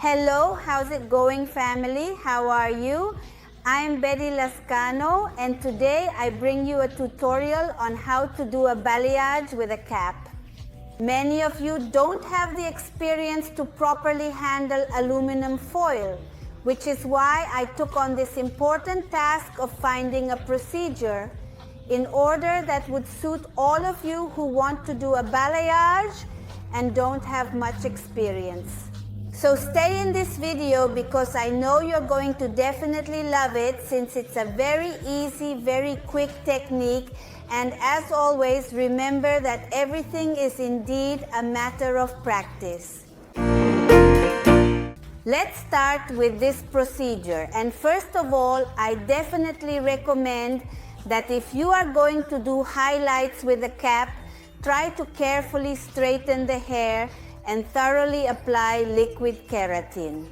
Hello, how's it going, family? How are you? I'm Betty Lazcano, and today I bring you a tutorial on how to do a balayage with a cap. Many of you don't have the experience to properly handle aluminum foil, which is why I took on this important task of finding a procedure in order that would suit all of you who want to do a balayage and don't have much experience. So stay in this video because I know you're going to definitely love it, since it's a very easy, very quick technique. And as always, remember that everything is indeed a matter of practice. Let's start with this procedure. And first of all, I definitely recommend that if you are going to do highlights with a cap, try to carefully straighten the hair and thoroughly apply liquid keratin.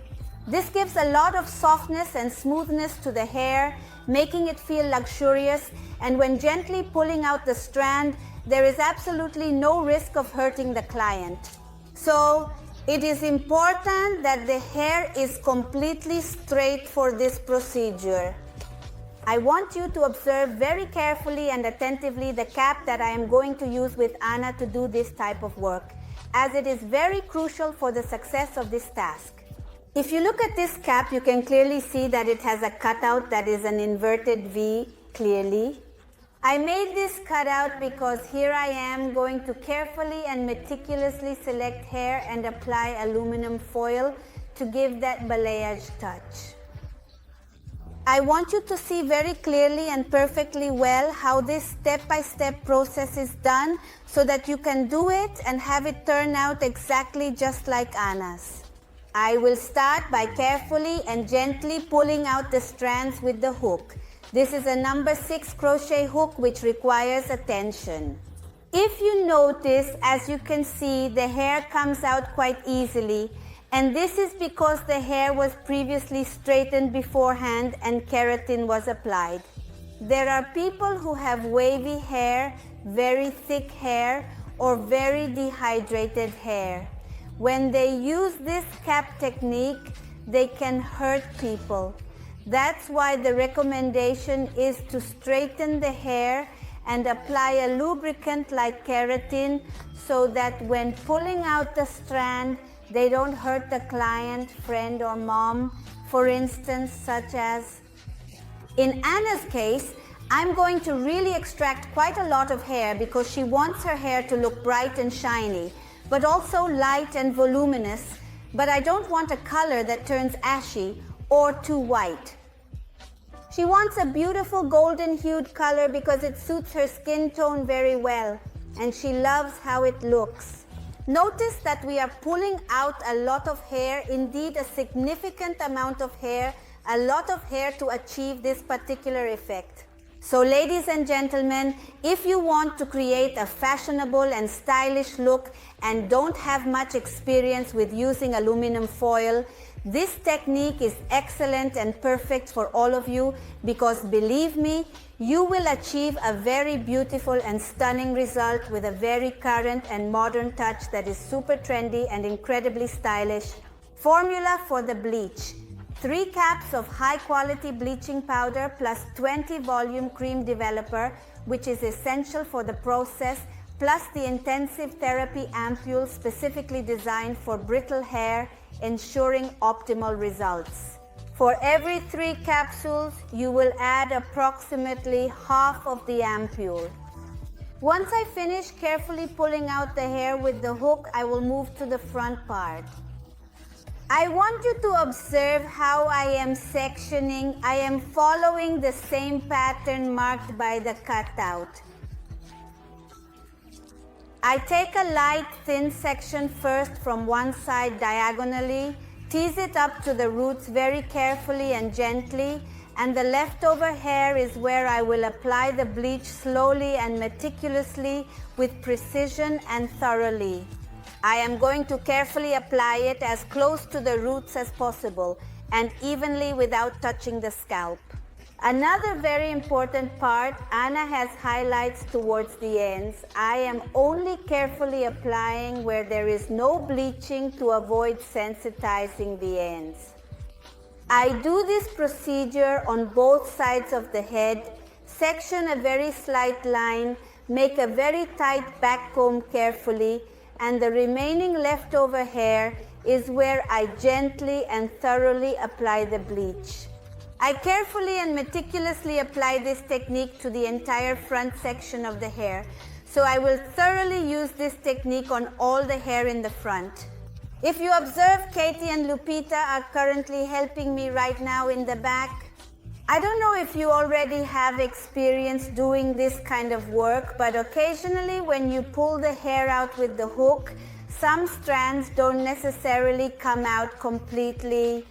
This gives a lot of softness and smoothness to the hair, making it feel luxurious, and when gently pulling out the strand, there is absolutely no risk of hurting the client. So it is important that the hair is completely straight for this procedure. I want you to observe very carefully and attentively the cap that I am going to use with Anna to do this type of work, as it is very crucial for the success of this task. If you look at this cap, you can clearly see that it has a cutout that is an inverted V clearly. I made this cutout because here I am going to carefully and meticulously select hair and apply aluminum foil to give that balayage touch. I want you to see very clearly and perfectly well how this step-by-step process is done, so that you can do it and have it turn out exactly just like Anna's. I will start by carefully and gently pulling out the strands with the hook. This is a number 6 crochet hook which requires attention. If you notice, as you can see, the hair comes out quite easily. And this is because the hair was previously straightened beforehand and keratin was applied. There are people who have wavy hair, very thick hair, or very dehydrated hair. When they use this cap technique, they can hurt people. That's why the recommendation is to straighten the hair and apply a lubricant like keratin, so that when pulling out the strand, they don't hurt the client, friend, or mom. For instance, such as in Anna's case, I'm going to really extract quite a lot of hair because she wants her hair to look bright and shiny, but also light and voluminous. But I don't want a color that turns ashy or too white. She wants a beautiful golden hued color because it suits her skin tone very well, and she loves how it looks. Notice that we are pulling out a lot of hair, indeed a significant amount of hair, a lot of hair to achieve this particular effect. So ladies and gentlemen, if you want to create a fashionable and stylish look and don't have much experience with using aluminum foil, this technique is excellent and perfect for all of you, because believe me, you will achieve a very beautiful and stunning result with a very current and modern touch that is super trendy and incredibly stylish. Formula for the bleach: 3 caps of high quality bleaching powder plus 20 volume cream developer, which is essential for the process, plus the intensive therapy ampule specifically designed for brittle hair, ensuring optimal results. For every 3 capsules, you will add approximately half of the ampule. Once I finish carefully pulling out the hair with the hook, I will move to the front part. I want you to observe how I am sectioning. I am following the same pattern marked by the cutout. I take a light thin section first from one side diagonally, tease it up to the roots very carefully and gently, and the leftover hair is where I will apply the bleach slowly and meticulously with precision and thoroughly. I am going to carefully apply it as close to the roots as possible and evenly without touching the scalp. Another very important part, Anna has highlights towards the ends. I am only carefully applying where there is no bleaching to avoid sensitizing the ends. I do this procedure on both sides of the head, section a very slight line, make a very tight back comb carefully, and the remaining leftover hair is where I gently and thoroughly apply the bleach. I carefully and meticulously apply this technique to the entire front section of the hair, so I will thoroughly use this technique on all the hair in the front. If you observe, Katie and Lupita are currently helping me right now in the back. I don't know if you already have experience doing this kind of work, but occasionally when you pull the hair out with the hook, some strands don't necessarily come out completely.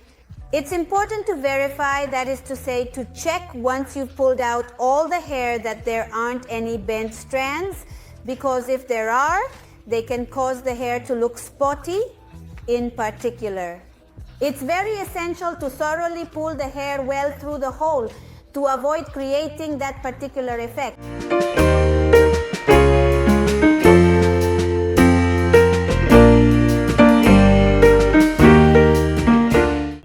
It's important to verify, that is to say, to check once you've pulled out all the hair that there aren't any bent strands, because if there are, they can cause the hair to look spotty in particular. It's very essential to thoroughly pull the hair well through the hole to avoid creating that particular effect.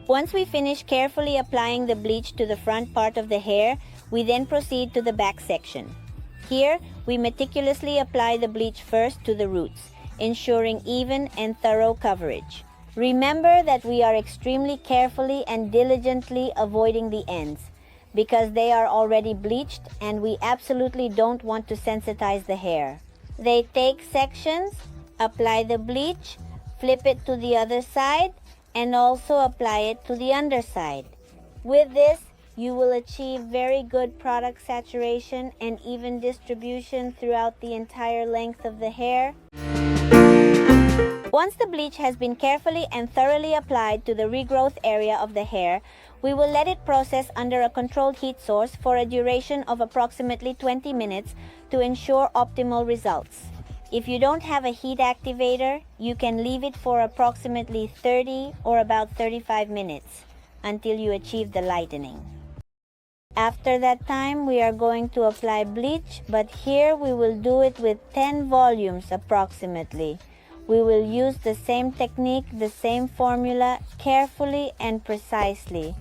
Once we finish carefully applying the bleach to the front part of the hair, we then proceed to the back section. Here, we meticulously apply the bleach first to the roots, ensuring even and thorough coverage. Remember that we are extremely carefully and diligently avoiding the ends, because they are already bleached and we absolutely don't want to sensitize the hair. They take sections, apply the bleach, flip it to the other side, and also apply it to the underside. With this, you will achieve very good product saturation and even distribution throughout the entire length of the hair. Once the bleach has been carefully and thoroughly applied to the regrowth area of the hair, we will let it process under a controlled heat source for a duration of approximately 20 minutes to ensure optimal results. If you don't have a heat activator, you can leave it for approximately 30 or about 35 minutes until you achieve the lightening. After that time, we are going to apply bleach, but here we will do it with 10 volumes approximately. We will use the same technique, the same formula, carefully and precisely.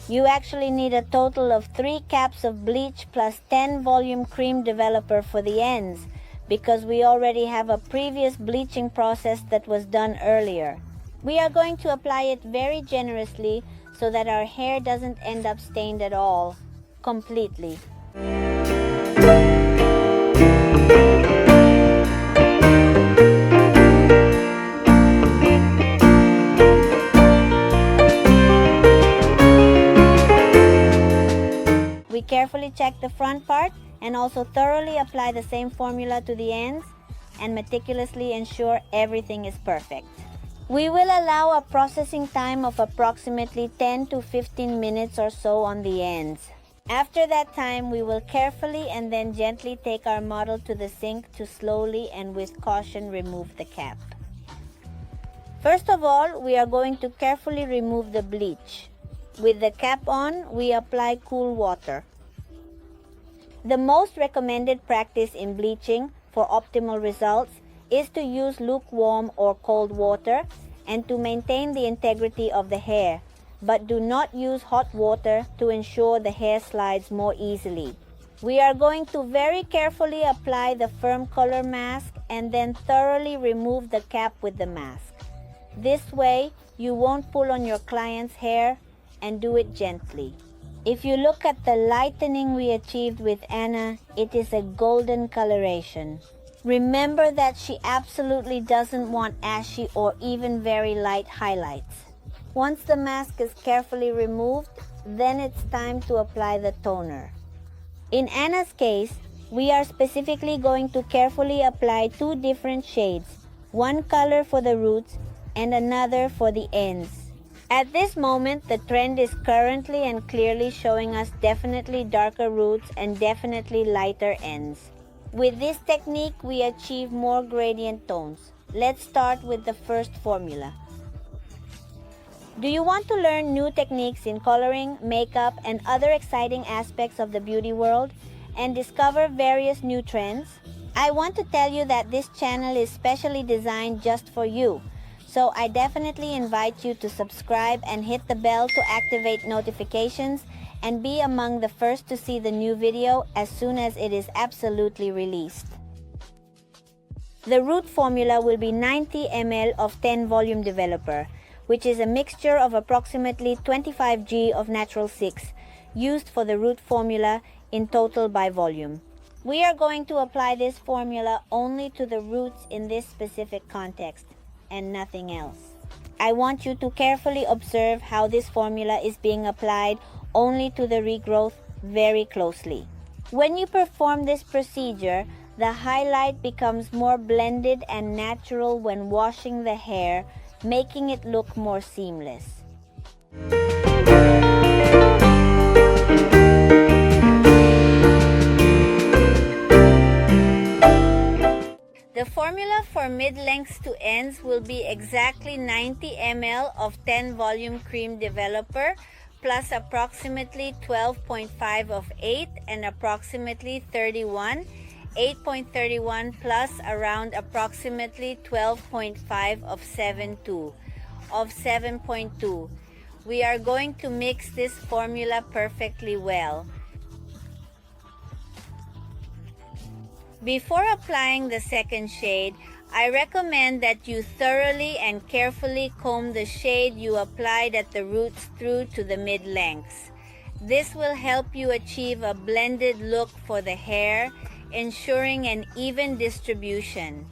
You actually need a total of 3 caps of bleach plus 10 volume cream developer for the ends, because we already have a previous bleaching process that was done earlier. We are going to apply it very generously so that our hair doesn't end up stained at all, completely. We carefully check the front part and also thoroughly apply the same formula to the ends and meticulously ensure everything is perfect. We will allow a processing time of approximately 10 to 15 minutes or so on the ends. After that time, we will carefully and then gently take our model to the sink to slowly and with caution remove the cap. First of all, we are going to carefully remove the bleach. With the cap on, we apply cool water. The most recommended practice in bleaching for optimal results is to use lukewarm or cold water and to maintain the integrity of the hair, but do not use hot water to ensure the hair slides more easily. We are going to very carefully apply the firm color mask and then thoroughly remove the cap with the mask. This way, you won't pull on your client's hair, and do it gently. If you look at the lightening we achieved with Anna, it is a golden coloration. Remember that she absolutely doesn't want ashy or even very light highlights. Once the mask is carefully removed, then it's time to apply the toner. In Anna's case, we are specifically going to carefully apply 2 different shades, one color for the roots and another for the ends. At this moment, the trend is currently and clearly showing us definitely darker roots and definitely lighter ends. With this technique, we achieve more gradient tones. Let's start with the first formula. Do you want to learn new techniques in coloring, makeup, and other exciting aspects of the beauty world, and discover various new trends? I want to tell you that this channel is specially designed just for you. So I definitely invite you to subscribe and hit the bell to activate notifications and be among the first to see the new video as soon as it is absolutely released. The root formula will be 90 ml of 10 volume developer, which is a mixture of approximately 25 g of natural 6, used for the root formula in total by volume. We are going to apply this formula only to the roots in this specific context, and nothing else. I want you to carefully observe how this formula is being applied only to the regrowth very closely. When you perform this procedure, the highlight becomes more blended and natural when washing the hair, making it look more seamless. The formula for mid-lengths to ends will be exactly 90 ml of 10 volume cream developer plus approximately 12.5 of 8 and approximately 31, 8.31 plus around approximately 12.5 of 7.2. We are going to mix this formula perfectly well. Before applying the second shade, I recommend that you thoroughly and carefully comb the shade you applied at the roots through to the mid-lengths. This will help you achieve a blended look for the hair, ensuring an even distribution.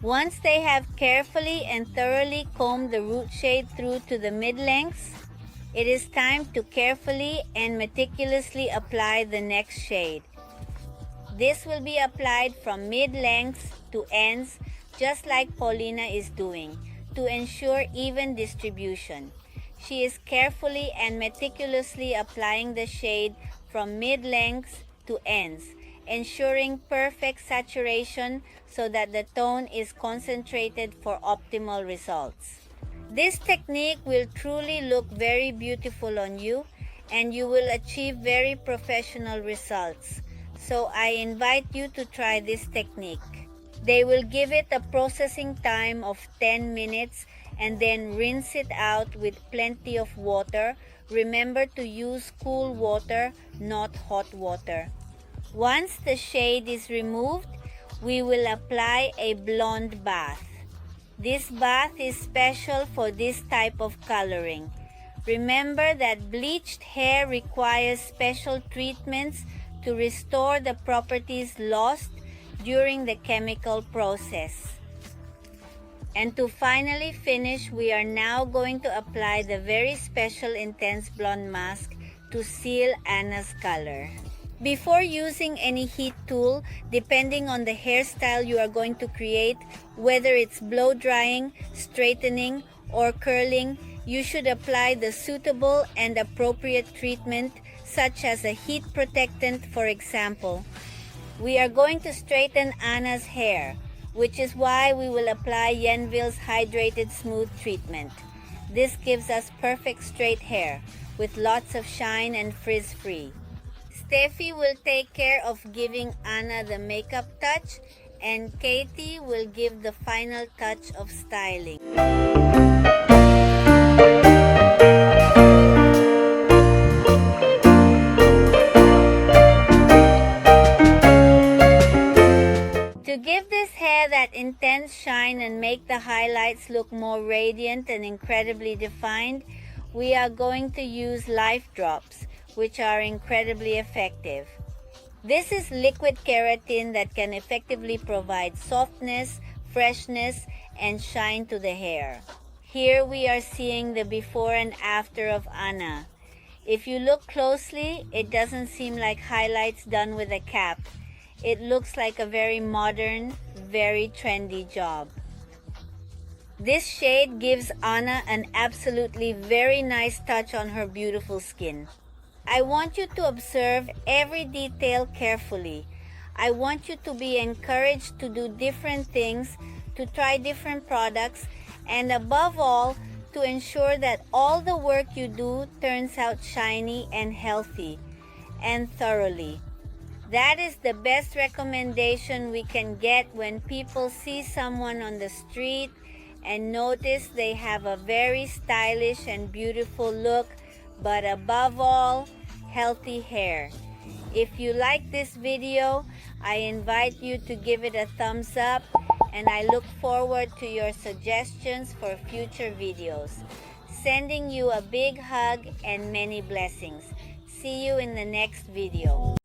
Once they have carefully and thoroughly combed the root shade through to the mid-lengths, it is time to carefully and meticulously apply the next shade. This will be applied from mid-lengths to ends, just like Paulina is doing, to ensure even distribution. She is carefully and meticulously applying the shade from mid-lengths to ends, ensuring perfect saturation so that the tone is concentrated for optimal results. This technique will truly look very beautiful on you, and you will achieve very professional results. So I invite you to try this technique. They will give it a processing time of 10 minutes and then rinse it out with plenty of water. Remember to use cool water, not hot water. Once the shade is removed, we will apply a blonde bath. This bath is special for this type of coloring. Remember that bleached hair requires special treatments to restore the properties lost during the chemical process. And to finally finish, we are now going to apply the very special intense blonde mask to seal Anna's color. Before using any heat tool, depending on the hairstyle you are going to create, whether it's blow drying, straightening, or curling, you should apply the suitable and appropriate treatment, such as a heat protectant, for example. We are going to straighten Anna's hair, which is why we will apply Yenville's Hydrated Smooth treatment. This gives us perfect straight hair, with lots of shine and frizz-free. Steffi will take care of giving Anna the makeup touch, and Katie will give the final touch of styling. To give this hair that intense shine and make the highlights look more radiant and incredibly defined, we are going to use Life Drops, which are incredibly effective. This is liquid keratin that can effectively provide softness, freshness, and shine to the hair. Here we are seeing the before and after of Anna. If you look closely, it doesn't seem like highlights done with a cap. It looks like a very modern, very trendy job. This shade gives Anna an absolutely very nice touch on her beautiful skin. I want you to observe every detail carefully. I want you to be encouraged to do different things, to try different products, and above all, to ensure that all the work you do turns out shiny and healthy and thoroughly. That is the best recommendation we can get when people see someone on the street and notice they have a very stylish and beautiful look, but above all, healthy hair. If you like this video, I invite you to give it a thumbs up, and I look forward to your suggestions for future videos. Sending you a big hug and many blessings. See you in the next video.